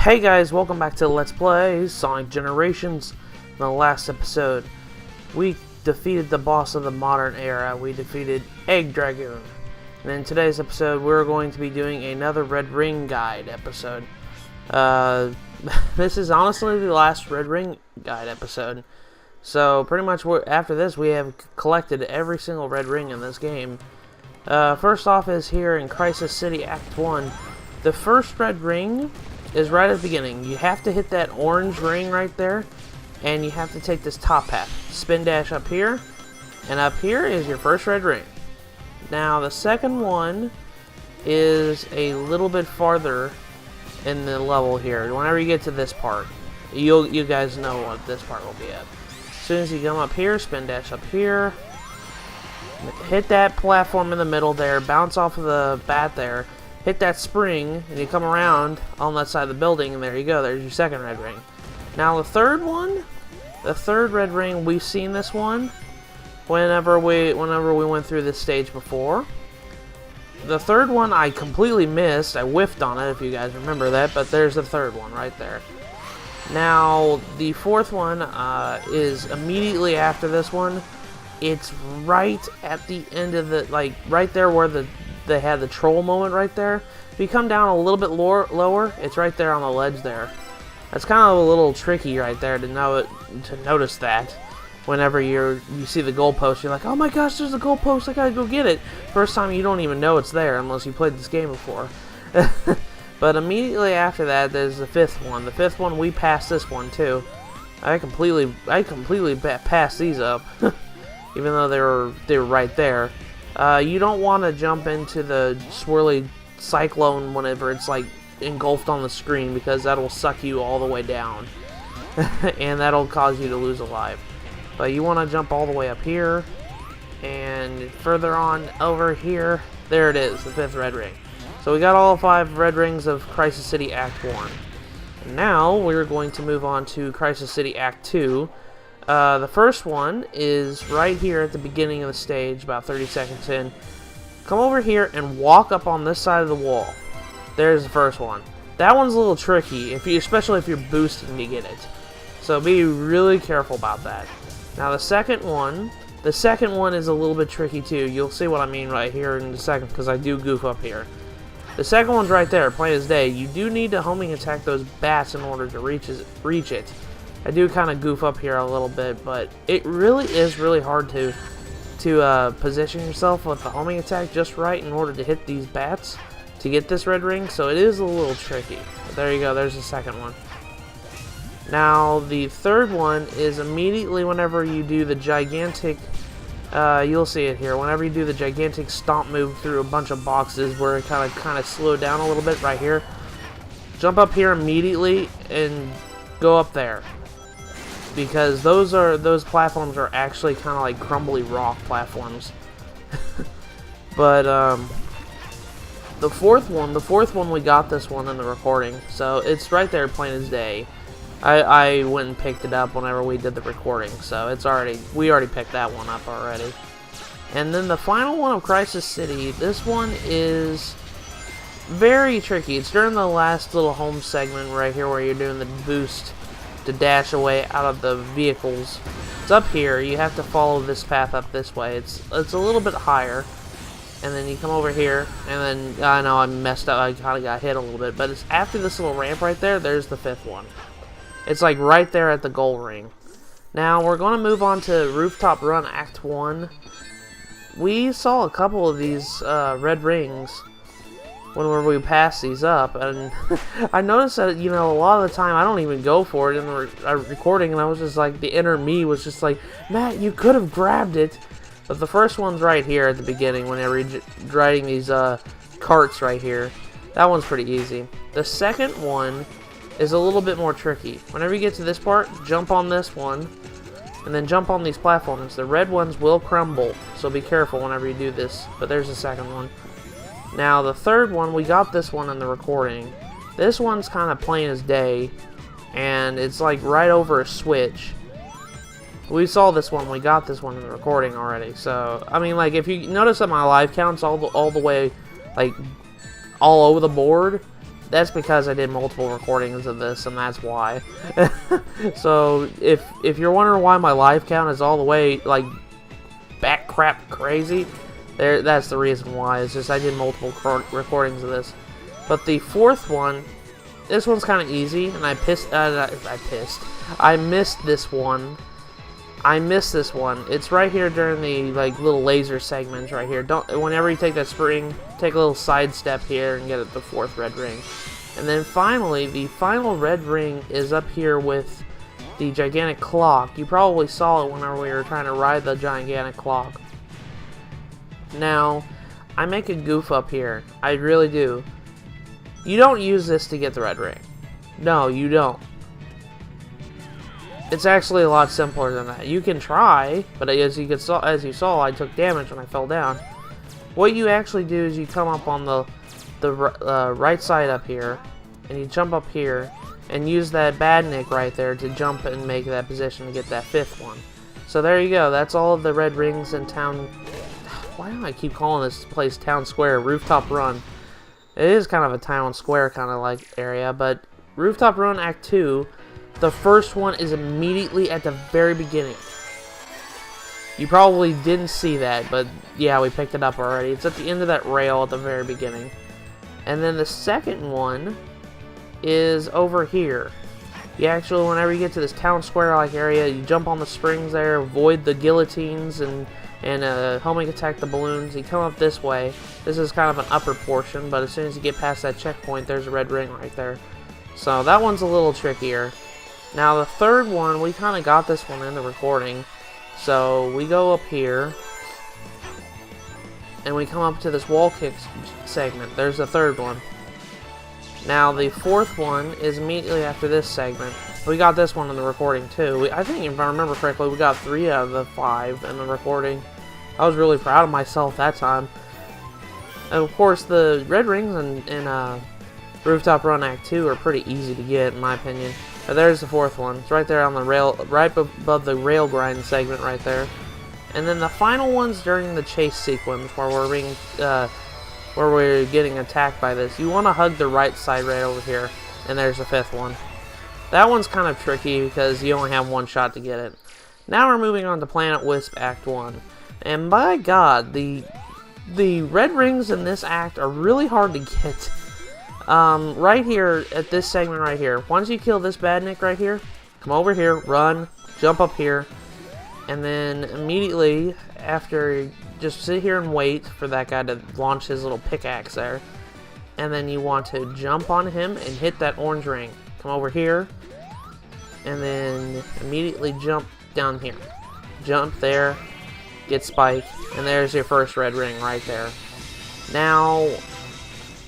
Hey guys, welcome back to Let's Play Sonic Generations. In the last episode, we defeated the boss of the modern era. We defeated Egg Dragoon. And in today's episode, we're going to be doing another Red Ring Guide episode. This is honestly the last Red Ring Guide episode. So pretty much after this, we have collected every single Red Ring in this game. First off is here in Crisis City Act 1. The first Red Ring is right at the beginning. You have to hit that orange ring right there, and you have to take this top path. Spin dash up here, and up here is your first red ring. Now the second one is a little bit farther in the level here. Whenever you get to this part, you guys know what this part will be at. As soon as you come up here, spin dash up here, hit that platform in the middle there, bounce off of the bat there, hit that spring, and you come around on that side of the building, and there you go. There's your second red ring. Now the third one, the third red ring, we've seen this one whenever we went through this stage before. The third one I completely missed. I whiffed on it, if you guys remember that, but there's the third one right there. Now the fourth one is immediately after this one. It's right at the end of the, like, right there where they had the troll moment right there. If you come down a little bit lower, it's right there on the ledge there. That's kind of a little tricky right there to notice that. Whenever you see the goalpost, you're like, oh my gosh, there's a goalpost, I gotta go get it. First time you don't even know it's there unless you played this game before. But immediately after that, there's the fifth one. The fifth one, we passed this one too. I completely passed these up, even though they were right there. You don't want to jump into the swirly cyclone whenever it's like engulfed on the screen, because that'll suck you all the way down and that'll cause you to lose a life. But you want to jump all the way up here and further on over here. There it is, the fifth red ring. So we got all 5 red rings of Crisis City Act 1. And now we're going to move on to Crisis City Act 2. The first one is right here at the beginning of the stage, about 30 seconds in. Come over here and walk up on this side of the wall. There's the first one. That one's a little tricky, especially if you're boosting to get it. So be really careful about that. Now the second one is a little bit tricky too. You'll see what I mean right here in a second, because I do goof up here. The second one's right there, plain as day. You do need to homing attack those bats in order to reach it. I do kind of goof up here a little bit, but it really is really hard to position yourself with the homing attack just right in order to hit these bats to get this red ring, so it is a little tricky. But there you go, there's the second one. Now the third one is immediately whenever you do the gigantic, you'll see it here, whenever you do the gigantic stomp move through a bunch of boxes where it kind of slow down a little bit right here. Jump up here immediately and go up there, because those platforms are actually kind of like crumbly rock platforms. But the fourth one we got this one in the recording, so it's right there plain as day. I went and picked it up whenever we did the recording, so we already picked that one up already. And then the final one of Crisis City, this one is very tricky. It's during the last little home segment right here where you're doing the boost to dash away out of the vehicles. It's up here. You have to follow this path up this way. It's a little bit higher, and then you come over here, and then I know I messed up. I kind of got hit a little bit, but it's after this little ramp right there. There's the fifth one. It's like right there at the goal ring. Now we're going to move on to Rooftop Run Act 1. We saw a couple of these red rings whenever we pass these up, and I noticed that, you know, a lot of the time I don't even go for it in the recording, and I was just like, the inner me was just like, Matt, you could have grabbed it. But the first one's right here at the beginning whenever you're riding these carts right here. That one's pretty easy. The second one is a little bit more tricky. Whenever you get to this part, jump on this one, and then jump on these platforms. The red ones will crumble, so be careful whenever you do this. But there's the second one. Now the third one, we got this one in the recording. This one's kind of plain as day, and it's like right over a switch. We saw this one, we got this one in the recording already. So I mean, like, if you notice that my life counts all the way, like, all over the board, that's because I did multiple recordings of this, and that's why. So if you're wondering why my live count is all the way like back crap crazy, that's the reason why. It's just I did multiple recordings of this. But the fourth one, this one's kind of easy, and I missed this one. I missed this one. It's right here during the like little laser segments right here. Whenever you take that spring, take a little side step here and get the fourth red ring. And then finally, the final red ring is up here with the gigantic clock. You probably saw it whenever we were trying to ride the gigantic clock. Now, I make a goof up here. I really do. You don't use this to get the red ring. No, you don't. It's actually a lot simpler than that. You can try, but as you saw, I took damage when I fell down. What you actually do is you come up on the right side up here, and you jump up here, and use that badnik right there to jump and make that position to get that fifth one. So there you go. That's all of the red rings in town. Why do I keep calling this place Town Square? Rooftop Run. It is kind of a town square kind of like area, but Rooftop Run Act 2, the first one is immediately at the very beginning. You probably didn't see that, but yeah, we picked it up already. It's at the end of that rail at the very beginning. And then the second one is over here. You actually, whenever you get to this town square-like area, you jump on the springs there, avoid the guillotines, and homing attack the balloons. You come up this way. This is kind of an upper portion, but as soon as you get past that checkpoint, there's a red ring right there. So that one's a little trickier. Now the third one, we kind of got this one in the recording. So we go up here, and we come up to this wall kick segment. There's the third one. Now the fourth one is immediately after this segment. We got this one in the recording too. I think if I remember correctly, we got 3 out of the 5 in the recording. I was really proud of myself that time. And of course, the red rings in Rooftop Run Act 2 are pretty easy to get, in my opinion. But there's the fourth one. It's right there on the rail, right above the rail grind segment right there. And then the final one's during the chase sequence where we're getting attacked by this. You want to hug the right side right over here, and there's the fifth one. That one's kind of tricky because you only have one shot to get it. Now we're moving on to Planet Wisp Act 1. And by God, the red rings in this act are really hard to get. Right here, at this segment right here, once you kill this badnik right here, come over here, run, jump up here, and then immediately after, just sit here and wait for that guy to launch his little pickaxe there. And then you want to jump on him and hit that orange ring. Come over here, and then immediately jump down here. Jump there, get Spike, and there's your first red ring right there. Now,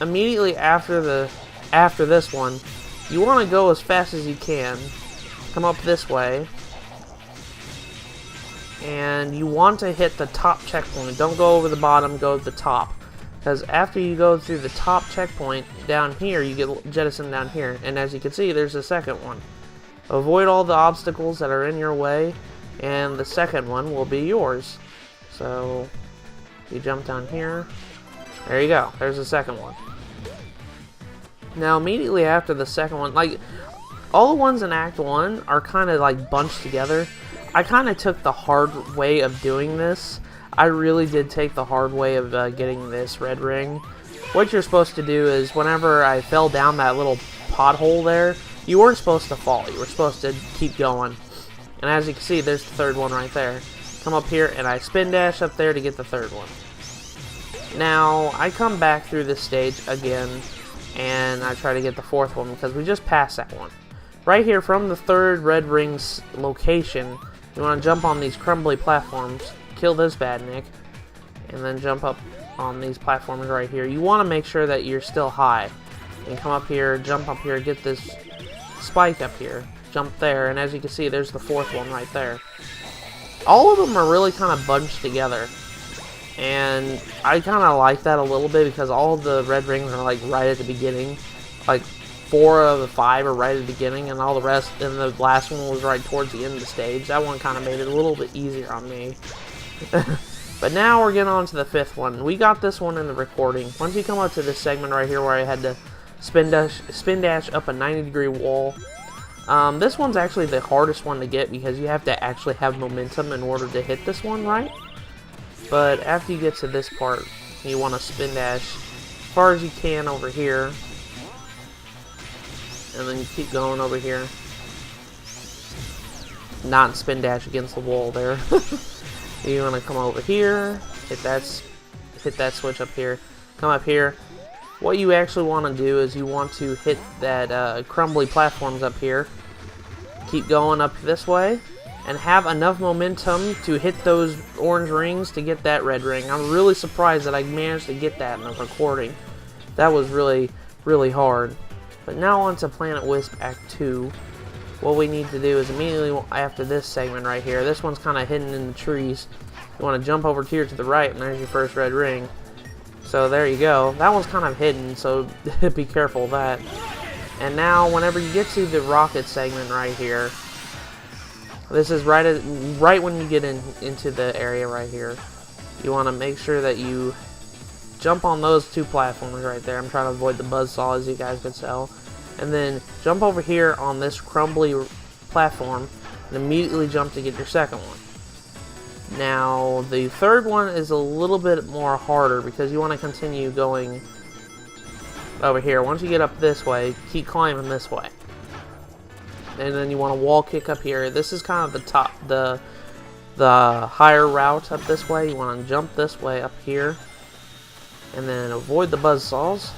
immediately after this one, you want to go as fast as you can. Come up this way, and you want to hit the top checkpoint. Don't go over the bottom, go to the top. Because after you go through the top checkpoint down here, you get jettisoned down here. And as you can see, there's the second one. Avoid all the obstacles that are in your way, and the second one will be yours. So, you jump down here. There you go. There's the second one. Now, immediately after the second one, like, all the ones in Act 1 are kind of, like, bunched together. I kind of took the hard way of doing this. I really did take the hard way of getting this red ring. What you're supposed to do is, whenever I fell down that little pothole there, you weren't supposed to fall. You were supposed to keep going. And as you can see, there's the third one right there. Come up here, and I spin dash up there to get the third one. Now, I come back through this stage again, and I try to get the fourth one, because we just passed that one. Right here, from the third red ring's location, you want to jump on these crumbly platforms, kill this badnik, and then jump up on these platforms right here. You want to make sure that you're still high. And come up here, jump up here, get this spike up here, jump there, and as you can see, there's the fourth one right there. All of them are really kind of bunched together, and I kind of like that a little bit because all of the red rings are like right at the beginning. Like 4 of the 5 are right at the beginning, and all the rest, and the last one was right towards the end of the stage. That one kind of made it a little bit easier on me. But now we're getting on to the fifth one. We got this one in the recording. Once you come up to this segment right here where I had to spin dash up a 90-degree wall. This one's actually the hardest one to get because you have to actually have momentum in order to hit this one right. But after you get to this part, you want to spin dash as far as you can over here. And then you keep going over here. Not spin dash against the wall there. You want to come over here, hit that switch up here, come up here. What you actually want to do is you want to hit that crumbly platforms up here. Keep going up this way, and have enough momentum to hit those orange rings to get that red ring. I'm really surprised that I managed to get that in the recording. That was really, really hard. But now on to Planet Wisp Act 2. What we need to do is immediately after this segment right here, this one's kind of hidden in the trees. You want to jump over here to the right, and there's your first red ring. So there you go. That one's kind of hidden, so be careful of that. And now, whenever you get to the rocket segment right here, this is right when you get into the area right here. You want to make sure that you jump on those two platforms right there. I'm trying to avoid the buzzsaw, as you guys could tell. And then jump over here on this crumbly platform and immediately jump to get your second one. Now, the third one is a little bit more harder because you want to continue going over here. Once you get up this way, keep climbing this way. And then you want to wall kick up here. This is kind of the higher route up this way. You want to jump this way up here. And then avoid the buzzsaws.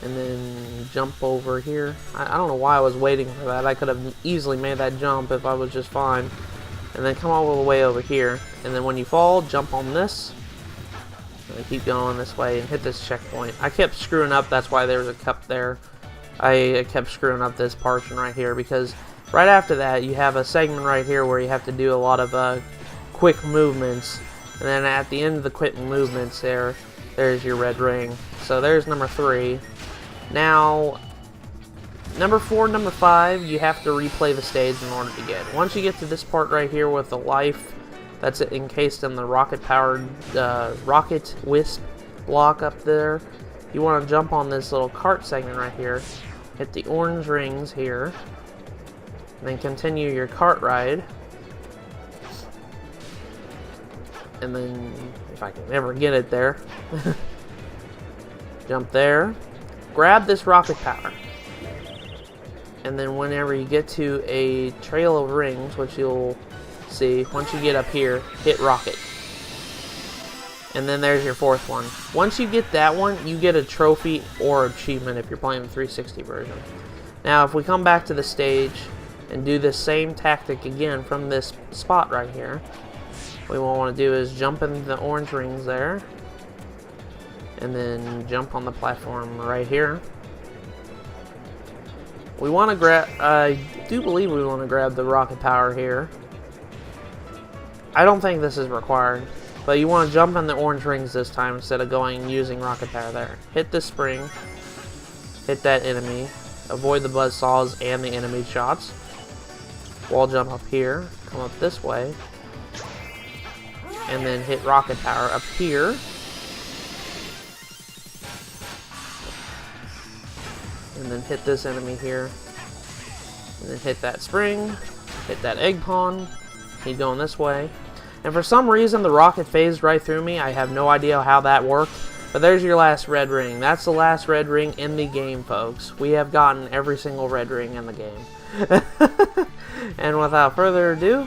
And then jump over here. I don't know why I was waiting for that. I could have easily made that jump if I was just fine. And then come all the way over here. And then when you fall, jump on this. And keep going this way and hit this checkpoint. I kept screwing up, that's why there was a cup there. I kept screwing up this portion right here because right after that you have a segment right here where you have to do a lot of quick movements. And then at the end of the quick movements there's your red ring. So there's number 3. Now, number 4 and number 5, you have to replay the stage in order to get. Once you get to this part right here with the life that's encased in the rocket-powered rocket wisp block up there, you want to jump on this little cart segment right here, hit the orange rings here, and then continue your cart ride. And then, if I can ever get it there, jump there. Grab this rocket power, and then whenever you get to a trail of rings, which you'll see once you get up here, hit rocket, and then there's your 4th one. Once you get that one, you get a trophy or achievement if you're playing the 360 version. Now if we come back to the stage and do this same tactic again from this spot right here, what we want to do is jump in the orange rings there, and then jump on the platform right here. We want to grab, I do believe we want to grab the rocket power here. I don't think this is required, but you want to jump in the orange rings this time instead of using rocket power there. Hit the spring, hit that enemy, avoid the buzzsaws and the enemy shots. Wall jump up here, come up this way, and then hit rocket power up here. And then hit this enemy here, and then hit that spring, hit that egg pawn, keep going this way. And for some reason the rocket phased right through me. I have no idea how that worked, but there's your last red ring. That's the last red ring in the game, folks. We have gotten every single red ring in the game. And without further ado,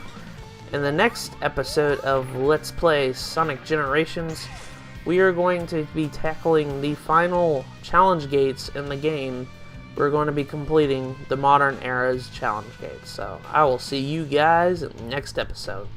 in the next episode of Let's Play Sonic Generations, we are going to be tackling the final challenge gates in the game. We're going to be completing the modern era's challenge gates. So I will see you guys in the next episode.